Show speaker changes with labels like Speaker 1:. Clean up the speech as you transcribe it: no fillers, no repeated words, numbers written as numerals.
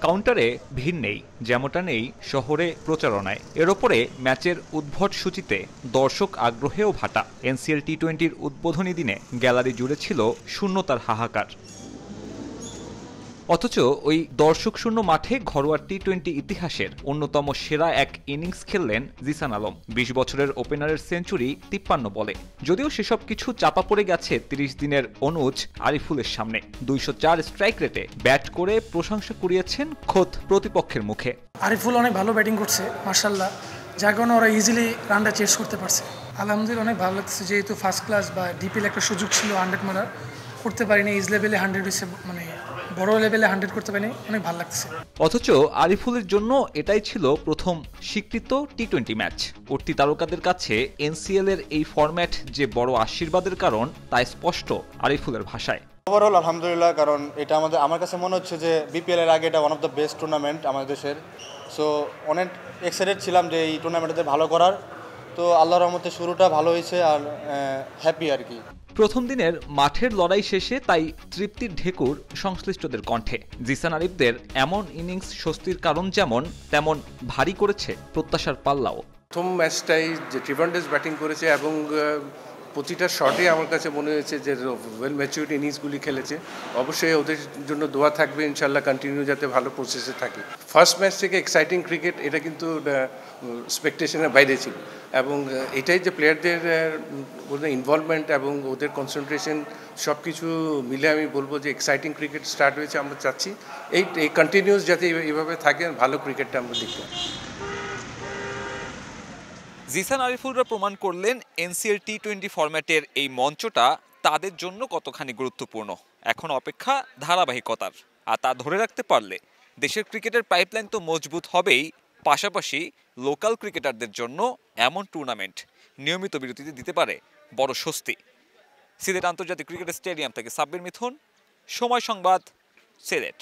Speaker 1: কাউন্টারে ভিড় নেই, যেমনটা নেই শহরে প্রচারণায়। এর ওপরে ম্যাচের উদ্ভট সূচিতে দর্শক আগ্রহেও ভাটা। এনসিএল টি-20-র উদ্বোধনী দিনে গ্যালারি জুড়ে ছিল শূন্যতার হাহাকার। অথচ ওই দর্শক শূন্য মাঠে ঘরোয়া টি-20 ইতিহাসের অন্যতম সেরা এক ইনিংস খেললেন জিসান আলম। ২০ বছরের ওপেনারের সেঞ্চুরি ৫৩ বলে। যদিও সেসব কিছু চাপা পড়ে গেছে ৩০ দিনের অনুজ আরিফুলের সামনে। ২০৪ স্ট্রাইক রেটে ব্যাট করে প্রশংসা কুড়িয়েছেন খোদ প্রতিপক্ষের মুখে।
Speaker 2: আরিফুল অনেক ভালো ব্যাটিং করছে মাশাআল্লাহ, যার কারণে ওরা ইজিলি রানটা চেস করতে পারছে। আলহামদুলিল্লাহ অনেক ভালো লাগছে, যেহেতু ফার্স্ট ক্লাস বা ডিপিএল একটা সুযোগ ছিল 100 মারার, করতে পারিনি। ইজ লেভেলে 100 হয়েছে, মানে বড় লেভেলে 100 করতে পারিনি, অনেক ভালো লাগছে।
Speaker 1: অথচ আরিফুলের জন্য এটাই ছিল প্রথম স্বীকৃত টি-20 ম্যাচ। উঠতি তারকাদের কাছে এনসিএল এর এই ফরম্যাট যে বড় আশীর্বাদের কারণ তা স্পষ্ট আরিফুলের ভাষায়।
Speaker 3: ওভারঅল আলহামদুলিল্লাহ, কারণ এটা আমার কাছে মনে হচ্ছে যে বিপিএল এর আগে এটা one of the best tournament আমাদের দেশের। সো অনেক এক্সাইটেড ছিলাম যে এই টুর্নামেন্টে ভালো করার। তো আল্লাহর রহমতে শুরুটা ভালো হয়েছে আর হ্যাপি আর কি।
Speaker 1: প্রথম দিনের মাঠের লড়াই শেষে তাই তৃপ্তির ঢেকুর সংশ্লিষ্টদের কণ্ঠে। জিসান আরিফদের এমন ইনিংস স্বস্তির কারণ যেমন, তেমন ভারী করেছে প্রত্যাশার পাল্লাও।
Speaker 4: প্রথম ম্যাচটাই যে ট্রিভান্ডেস ব্যাটিং করেছে এবং প্রতিটা শটে আমার কাছে মনে হয়েছে যে ওয়েল ম্যাচিউরড ইনিংসগুলি খেলেছে। অবশ্যই ওদের জন্য দোয়া থাকবে, ইনশাল্লাহ কন্টিনিউ যাতে ভালো প্রসেসে থাকে। ফার্স্ট ম্যাচ থেকে এক্সাইটিং ক্রিকেট, এটা কিন্তু এক্সপেকটেশনের বাইরে ছিল এবং এটাই যে প্লেয়ারদের ইনভলভমেন্ট এবং ওদের কনসেন্ট্রেশন সব কিছু মিলে আমি বলবো যে এক্সাইটিং ক্রিকেট স্টার্ট হয়েছে। আমরা চাচ্ছি এই কন্টিনিউস যাতে এইভাবে থাকে, ভালো ক্রিকেটটা আমরা দেখব।
Speaker 1: জিসান আরিফুলরা প্রমাণ করলেন এনসিএল টি-20 ফরম্যাটের এই মঞ্চটা তাদের জন্য কতখানি গুরুত্বপূর্ণ। এখন অপেক্ষা ধারাবাহিকতার, আর তা ধরে রাখতে পারলে দেশের ক্রিকেটের পাইপলাইন তো মজবুত হবেই, পাশাপাশি লোকাল ক্রিকেটারদের জন্য এমন টুর্নামেন্ট নিয়মিত বিরতিতে দিতে পারে বড় স্বস্তি। সিলেট আন্তর্জাতিক ক্রিকেট স্টেডিয়াম থেকে সাব্বির মিথুন, সময় সংবাদ, সিলেট।